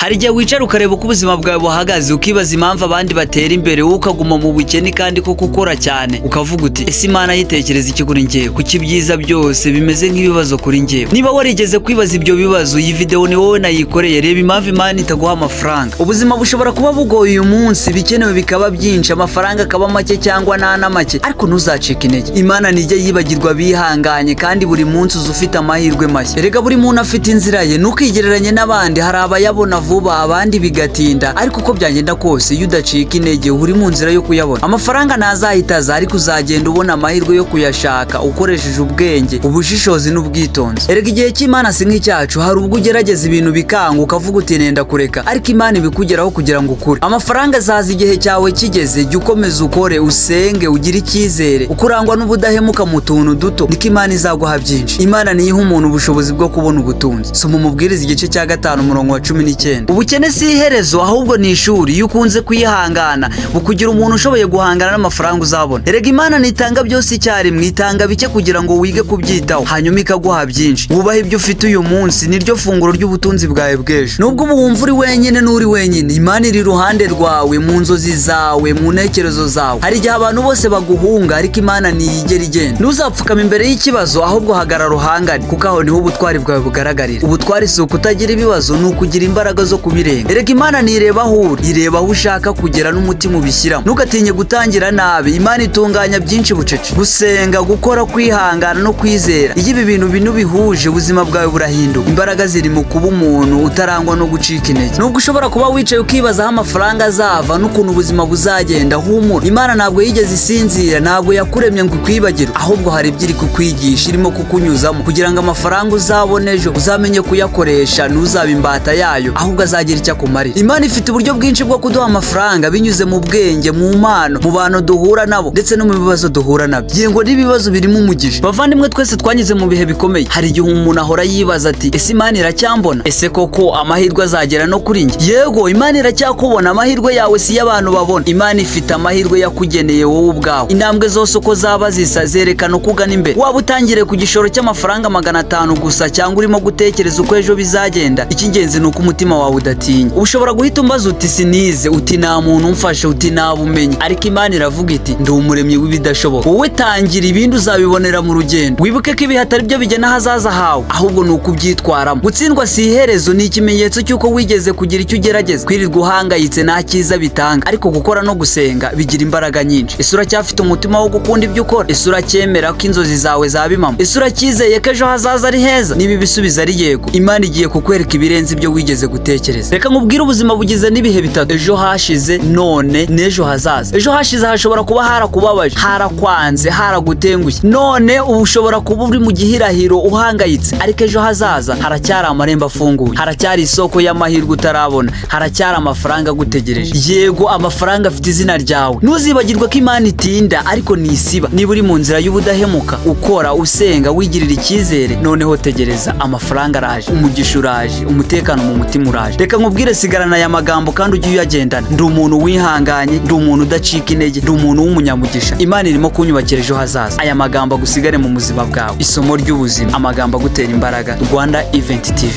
Hari igihe wicara ukareba uko ubuzima bwawe buhagaze ukibaza impamvu abandi batera imbere wowe ukaguma mu bukene kandi ko gukora cyane ukavuga uti ese Imana yitekereza iki kuri njyewe kuki ibyiza byose bimeze nk'ibibazo kuri njyewe. Niba warigeze kwibaza ibyo bibazo iyi video ni wowe nayikoreye. Reba impamvu Imana itaguha amafaranga. Ubuzima bushobora kuba bugoye uyu munsi, bikenewe bikaba byinshi, amafaranga akaba make cyangwa nta make, ariko ntuzacike intege. Imana nijye yibagirwa bihanganye kandi buri munsi uzufite amahirwe mashya. Erega buri muntu afite inzira ye, nukigereranye n'abandi. Hari abayabona vuba abandi bigatinda, ariko uko byagenda kose iyo udacika intege uri mu nzira yo kuyabona. Amafaranga ntazahitaza, ariko uzagenda ubona amahirwe yo kuyashaka ukoresheje ubwenge, ubushishozi n'ubwitonzi. Erega igihe cy'Imana si nk'icyacu. Hari ubwo ugerageza ibintu bikanga ukavuga uti nenda kureka, ariko Imana ibikugeraho kugira ngo ukure. Amafaranga azaza igihe cyawe kigeze. Jya ukomeza ukore, usenge, ugire icyizere, ukurangwa n'ubudahemuka mu tuntu duto, niko Imana izaguha byinshi. Imana niyiha umuntu ubushobozi bwo kubona ubutunzi. Soma Umubwiriza igice cya 5 umurongo wa 19. Ubukene si iherezo, ahubwo ni ishuri. Iyo ukunze kwihangana bukugira umuntu ushoboye guhangana n'amafaranga uzabona. Erega Imana nitanga byose icyarimwe, itanga bike kugira ngo wige kubyitaho, hanyuma ikaguha byinshi. Wubaha ibyo ufite uyu munsi, niryo funguro ry'ubutunzi bwawe bw'ejo. Nubwo ubu wumva uri wenyine n'uri wenyine, Imana iri iruhande rwawe, mu nzozi zawe, mu ntekerezo zawe. Hari igihe abantu bose baguhunga, ariko Imana ntiyigera igenda. Ntuzapfukame imbere y'ikibazo, ahubwo hagarara uhangane, kuko aho niho ubutwari bwawe bugaragarira. Ubutwari si ukutagira ibibazo, ni ukugira imbaraga zo kubirenga. Erega Imana ntireba aho uri, ireba aho ushaka kugera n'umutima ubishyiramo. Ntugatinye gutangira nabi. Imana itunganya byinshi bucece. Gusenga, gukora, kwihangana no kwizera, iyo ibi bintu bino bihuje, ubuzima bwawe burahinduka. Imbaraga ziri mu kuba umuntu utarangwa no gucika intege. Nubwo ushobora kuba wicaye ukibaza aho amafaranga azava n'ukuntu ubuzima buzagenda, humura. Imana ntabwo yigeze isinzira, ntabwo yakuremye ngo ikwibagirwe, ahubwo hari ibyo iri kukwigisha, irimo kukunyuzamo kugira ngo amafaranga uzabone ejo uzamenye kuyakoresha, ntuzabe imbata yayo, ahubwo azagira icyo akumarira. Imana ifite uburyo bwinshi bwo kuduha amafaranga binyuze mu bwenge, mu mpano, mu bantu duhura nabo, ndetse no mu bibazo duhura nabyo. Yego n'ibibazo birimo umugisha. Bavandimwe, twese twanyuze mu bihe bikomeye. Hari igihe umuntu ahora yibaza ati ese Imana iracyambona? Ese koko amahirwe azagera no kuri njye? Yego Imana iracyakubona. Amahirwe yawe si y'abantu babona. Imana ifite amahirwe yakugeneye wowe ubwawe. Intambwe zose uko zaba zisa zerekana uko ugana imbere. Waba utangire ku gishoro cy'amafaranga 500 gusa, cyangwa urimo gutekereza uko ejo bizagenda, icy'ingenzi ni uko umutima wawe udatinya. Ushobora guhita umbaza uti sinize, uti nta muntu umfashe, uti nta bumenyi, ariko Imana iravuga iti ndi umuremyi w'ibidashoboka. Wowe tangira, ibindi uzabibonera mu rugendo. Wibuke ko ibihe atari byo bigena ahazaza hawe, ahubwo ni uko ubyitwaramo. Gutsindwa si iherezo, ni ikimenyetso cy'uko wigeze kugira icyo ugerageza. Kwirirwa uhangayitse nta cyiza bitanga, ariko gukora no gusenga bigira imbaraga nyinshi. Ese uracyafite umutima wo gukunda ibyo ukora? Ese uracyemera ko inzozi zawe zaba impamo? Ese uracyizeye ko ejo hazaza ari heza? Niba ibisubizo ari yego, Imana igiye kukwereka ibirenze ibyo wigeze gutekereza. Reka nkubwire, ubuzima bugize n'ibihe bitatu: ejo hashize, none n'ejo hazaza. Ejo hashize hashobora kuba harakubabaje, harakwanze, haragutengushye. None ubu ushobora kuba uri mu gihirahiro uhangayitse, ariko ejo hazaza haracyari amarembo afunguye, haracyari isoko y'amahirwe utarabona, haracyari amafaranga agutegereje. Yego amafaranga afite izina ryawe. Ntuzibagirwe ko Imana itinda ariko ntisiba. Niba uri mu nzira y'ubudahemuka, ukora, usenga, wigirira icyizere, noneho tegereza, amafaranga araje, umugisha uraje, umutekano mu mutima uraje. Reka nkubwire, sigarana aya magambo kandi ujye uyagendana. Ndi umuntu wihanganye, ndi umuntu udacika intege, ndi umuntu w'umunyamugisha. Imana irimo kunyubakira ejo hazaza. Aya magambo agusigare mu buzima bwawe. Isomo ry'ubuzima, amagambo agutera imbaraga. Rwanda Event TV.